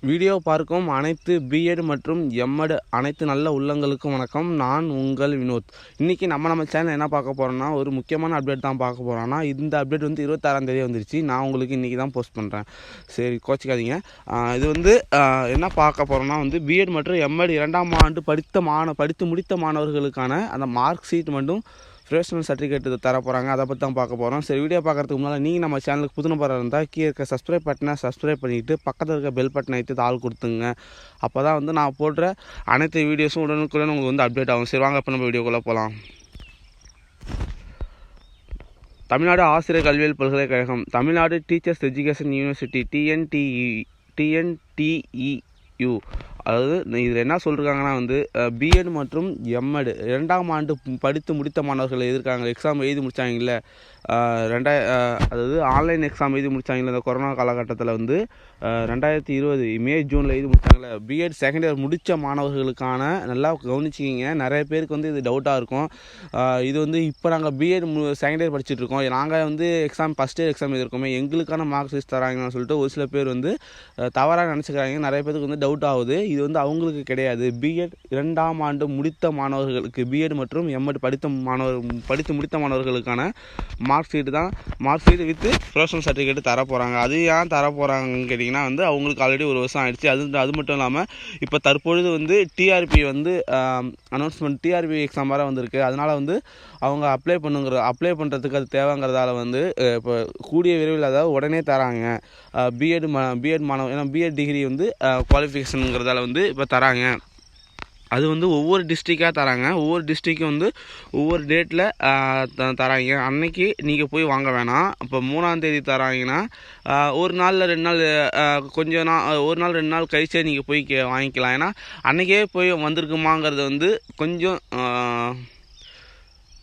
Video பார்க்கும் அனைத்து BEd மற்றும் எம்எட் அனைத்து நல்ல உள்ளங்களுக்கும் வணக்கம். நான் உங்கள் வினோத். இன்றைக்கி நம்ம சேனல் என்ன பார்க்க போகிறோன்னா, ஒரு முக்கியமான அப்டேட் தான் பார்க்க போகிறோன்னா, இந்த அப்டேட் வந்து 26ஆம் தேதி வந்துருச்சு. நான் உங்களுக்கு இன்றைக்கி தான் போஸ்ட் பண்ணுறேன், சரி கோச்சிக்காதீங்க. இது வந்து என்ன பார்க்க போகிறோன்னா வந்து பிஎட் மற்றும் எம்எட் 2ஆம் ஆண்டு படித்து முடித்த மாணவர்களுக்கான அந்த மார்க் ஷீட் மட்டும் ப்ரொஃபஷனல் சர்டிஃபிகேட் தர போகிறாங்க. அதை பற்றி தான் பார்க்க போகிறோம். சரி, வீடியோ பார்க்குறதுக்கு முன்னால் நீங்கள் நம்ம சேனலுக்கு புதுநபராக இருந்தால் கீழே இருக்க சப்ஸ்கிரைப் பட்டனை சப்ஸ்கிரைப் பண்ணிவிட்டு பக்கத்தில் இருக்க பெல் பட்டனை எடுத்து ஆள் கொடுத்துங்க. அப்போ தான் வந்து நான் போடுற அனைத்து வீடியோஸும் உடனுக்குடன் உங்களுக்கு வந்து அப்டேட் ஆகும். சரி வாங்க, இப்போ நம்ம வீடியோக்குள்ளே போகலாம். தமிழ்நாடு ஆசிரியர் கல்வியியல் பல்கலைக்கழகம், தமிழ்நாடு டீச்சர்ஸ் எஜுகேஷன் யூனிவர்சிட்டி டிஎன்டிஇயு, அதாவது இதில் என்ன சொல்லியிருக்காங்கன்னா வந்து பிஎட் மற்றும் எம்எட் 2ஆம் ஆண்டு படித்து முடித்த மாணவர்கள் எதிர்க்காங்க. எக்ஸாம் எழுதி முடித்தாங்கல்ல, அதாவது ஆன்லைன் எக்ஸாம் எழுதி முடித்தாங்கல்ல இந்த கொரோனா காலகட்டத்தில் வந்து 2020 மே ஜூனில் எழுதி முடித்தாங்களே பிஎட் செகண்ட் இயர் முடித்த மாணவர்களுக்கான, நல்லா கவனிச்சிக்கிங்க, நிறைய பேருக்கு வந்து இது டவுட்டாக இருக்கும். இது வந்து இப்போ நாங்கள் பிஎட் செகண்ட் இயர் படிச்சுட்ருக்கோம், நாங்கள் வந்து ஃபஸ்ட் இயர் எக்ஸாம் எழுதிருக்கோமே, எங்களுக்கான மார்க் ஷீட் தராங்கன்னு சொல்லிட்டு ஒரு சில பேர் வந்து தவறாக நினச்சிக்கிறாங்க. நிறைய பேருக்கு வந்து டவுட் ஆகுது. இது வந்து அவங்களுக்கு கிடையாது. பிஎட் 2ஆம் ஆண்டு முடித்த மாணவர்களுக்கு, பிஎட் மற்றும் எம்எட் படித்து முடித்த மாணவர்களுக்கான மார்க் ஷீட்டு தான், mark sheet with professional certificate தர போகிறாங்க. அது ஏன் தர போகிறாங்கன்னு கேட்டிங்கன்னா வந்து அவங்களுக்கு ஆல்ரெடி ஒரு வருஷம் ஆகிடுச்சு. அது மட்டும் இல்லாமல் இப்போ தற்பொழுது வந்து டிஆர்பி வந்து அனௌன்ஸ்மெண்ட், டிஆர்பி எக்ஸாம் வேறு வந்திருக்கு. அதனால் வந்து அவங்க அப்ளை பண்ணுறதுக்கு அது தேவைங்கிறதால வந்து இப்போ கூடிய விரைவில், அதாவது உடனே தராங்க. பிஎட் மாணவ, ஏன்னா பிஎட் டிகிரி வந்து குவாலிஃபிகேஷனுங்கிறதால வந்து இப்போ தராங்க. அது வந்து ஒவ்வொரு டிஸ்ட்ரிக்டாக தராங்க. ஒவ்வொரு டிஸ்ட்ரிக்கும் வந்து ஒவ்வொரு டேட்டில் தராங்க. அன்னைக்கு நீங்கள் போய் வாங்க வேணாம். இப்போ 3ஆம் தேதி தராங்கன்னா ஒரு நாளில் 2 நாள், ஒரு நாள் 2 நாள் கழிச்சே நீங்கள் போய் வாங்கிக்கலாம். ஏன்னா அன்றைக்கே போய் வந்திருக்குமாங்கிறது வந்து கொஞ்சம்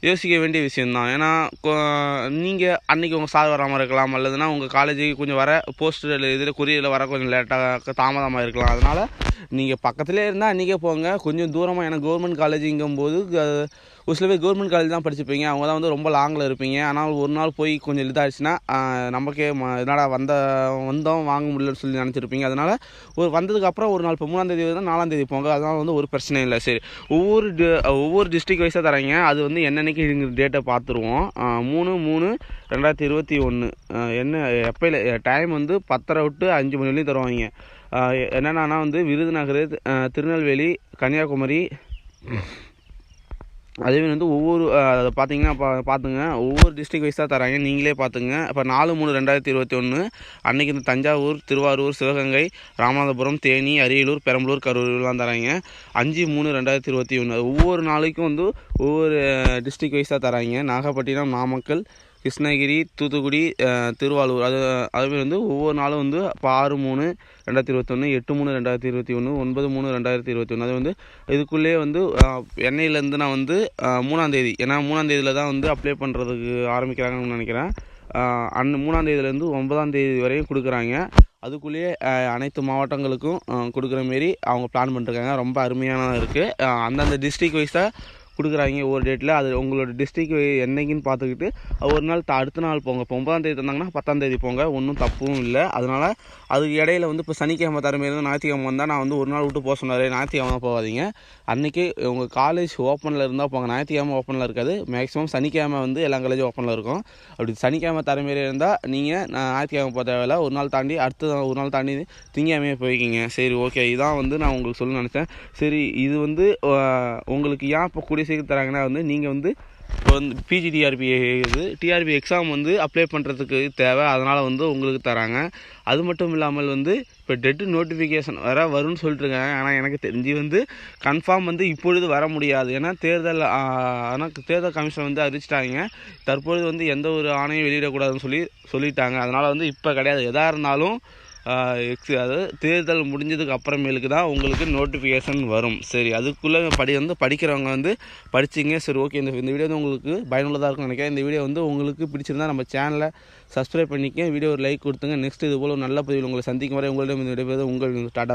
யோசிக்க வேண்டிய விஷயந்தான். ஏன்னா நீங்கள் அன்றைக்கி உங்கள் சார் வராமல் இருக்கலாம், அல்லதுன்னா உங்கள் காலேஜுக்கு கொஞ்சம் வர போஸ்டர் இதில் கொரியரில் வர கொஞ்சம் லேட்டாக தாமதமாக இருக்கலாம். அதனால் நீங்கள் பக்கத்துலேயே இருந்தால் அன்றைக்கே போங்க. கொஞ்சம் தூரமாக, ஏன்னா கவர்மெண்ட் காலேஜுங்கும்போது ஒரு சில பேர் கவர்மெண்ட் காலேஜ் தான் படிச்சுப்பீங்க, அவங்க தான் வந்து ரொம்ப லாங்கில் இருப்பீங்க. ஆனால் ஒரு நாள் போய் கொஞ்சம் இதாகிடுச்சுன்னா நமக்கே என்னடா வந்தோம் வாங்க முடியலன்னு சொல்லி நினச்சிருப்பீங்க. அதனால் வந்ததுக்கப்புறம் ஒரு நாள், இப்போ 3ஆம் தேதி தான் 4ஆம் தேதி போங்க, அதனால் வந்து ஒரு பிரச்சனை இல்லை. சரி, ஒவ்வொரு டிஸ்ட்ரிக் வைஸாக தராங்க. அது வந்து என்னென்னைக்கு டேட்டை பார்த்துருவோம். 3/3/2021 எப்போ டைம் வந்து 10:30 to 5 மணி வரையும் தருவாங்க. என்னென்னா வந்து விருதுநகர், திருநெல்வேலி, கன்னியாகுமரி, அதேமாதிரி வந்து ஒவ்வொரு பார்த்தீங்கன்னா பார்த்துங்க, ஒவ்வொரு டிஸ்ட்ரிக் வைஸாக தராங்க, நீங்களே பார்த்துங்க. இப்போ 4/3/2021 அன்றைக்கி இந்த தஞ்சாவூர், திருவாரூர், சிவகங்கை, ராமநாதபுரம், தேனி, அரியலூர், பெரம்பலூர், கரூர்லாம் தராங்க. 5/3/2021 ஒவ்வொரு நாளைக்கும் வந்து ஒவ்வொரு டிஸ்ட்ரிக் வைஸாக தராங்க. நாகப்பட்டினம், நாமக்கல், கிருஷ்ணகிரி, தூத்துக்குடி, திருவாரூர், அதுமாதிரி வந்து ஒவ்வொரு நாளும் வந்து இப்போ 6/3/2021, 8/3/2021, 9/3/2021. அது வந்து இதுக்குள்ளேயே வந்து எண்ணெயிலேருந்து நான் வந்து 3ஆம் தேதி, ஏன்னா 3ஆம் தேதியில் தான் வந்து அப்ளை பண்ணுறதுக்கு ஆரம்பிக்கிறாங்கன்னு நினைக்கிறேன். 3ஆம் தேதியிலேருந்து 9ஆம் தேதி வரையும் கொடுக்குறாங்க. அதுக்குள்ளேயே அனைத்து மாவட்டங்களுக்கும் கொடுக்குற மாரி அவங்க பிளான் பண்ணிருக்காங்க. ரொம்ப அருமையானதாக இருக்குது. அந்தந்த டிஸ்ட்ரிக் வைஸாக கொடுக்குறாங்க ஒவ்வொரு டேட்டில். அது உங்களோட டிஸ்ட்ரிக் என்னைக்குன்னு பார்த்துக்கிட்டு ஒரு நாள் அடுத்த நாள் போங்க. இப்போ 9ஆம் தேதி தந்தாங்கன்னா 10ஆம் தேதி போங்க, ஒன்றும் தப்பும் இல்லை. அதனால் அதுக்கு இடையில வந்து இப்போ சனிக்கிழமை தர மாரி இருந்தால் ஞாயிற்றுக்கிழமை வந்தால் நான் வந்து ஒரு நாள் விட்டு போக சொன்னார். ஞாயிற்றுக்கிழமை போகாதீங்க. அன்றைக்கி உங்கள் காலேஜ் ஓப்பனில் இருந்தால் போங்க. ஞாயிற்றுக்கிழமை ஓப்பனில் இருக்காது. மேக்ஸிமம் சனிக்கிழமை வந்து எல்லா காலேஜும் ஓப்பனில் இருக்கும். அப்படி சனிக்கிழமை தர மாரி இருந்தால் நீங்கள் ஞாயிற்றுக்கிழமை போக தேவையில்லை. ஒரு நாள் தாண்டி ஒரு நாள் தாண்டி திங்கக்கிழமையே போய்க்கிங்க. சரி, ஓகே, இதான் வந்து நான் உங்களுக்கு சொல்ல நினச்சேன். சரி, இது வந்து உங்களுக்கு ஏன் இப்போ கூடிய சீக்கிரம் தராங்கன்னா வந்து நீங்கள் வந்து இப்போ வந்து டிஆர்பி எக்ஸாம் வந்து அப்ளை பண்ணுறதுக்கு தேவை. அதனால் வந்து உங்களுக்கு தராங்க. அது மட்டும் இல்லாமல் வந்து இப்போ டெட் நோட்டிஃபிகேஷன் வரும்னு சொல்லிட்டுருக்காங்க. ஆனால் எனக்கு தெரிஞ்சு வந்து கன்ஃபார்ம் வந்து இப்பொழுது வர முடியாது. ஏன்னா தேர்தல் கமிஷன் வந்து அறிவிச்சிட்டாங்க, தற்பொழுது வந்து எந்த ஒரு ஆணையும் வெளியிடக்கூடாதுன்னு சொல்லிட்டாங்க. அதனால் வந்து இப்போ கிடையாது. எதாக இருந்தாலும் அதாவது தேர்தல் முடிஞ்சதுக்கு அப்புறமேலுக்கு தான் உங்களுக்கு நோட்டிஃபிகேஷன் வரும். சரி, அதுக்குள்ளே படிக்கிறவங்க வந்து படிச்சிங்க. சரி, ஓகே, இந்த வீடியோ வந்து உங்களுக்கு பயனுள்ளதாக இருக்கும்னு நினைக்கிறேன். இந்த வீடியோ வந்து உங்களுக்கு பிடிச்சிருந்தா நம்ம சேனலை சப்ஸ்கிரைப் பண்ணிக்க, வீடியோ ஒரு லைக் கொடுத்துங்க. நெக்ஸ்ட் இது போல் ஒரு நல்ல பதிவில் உங்களை சந்திக்கும் வரை உங்களிடம் விடைபெறுவது உங்கள் டாடா.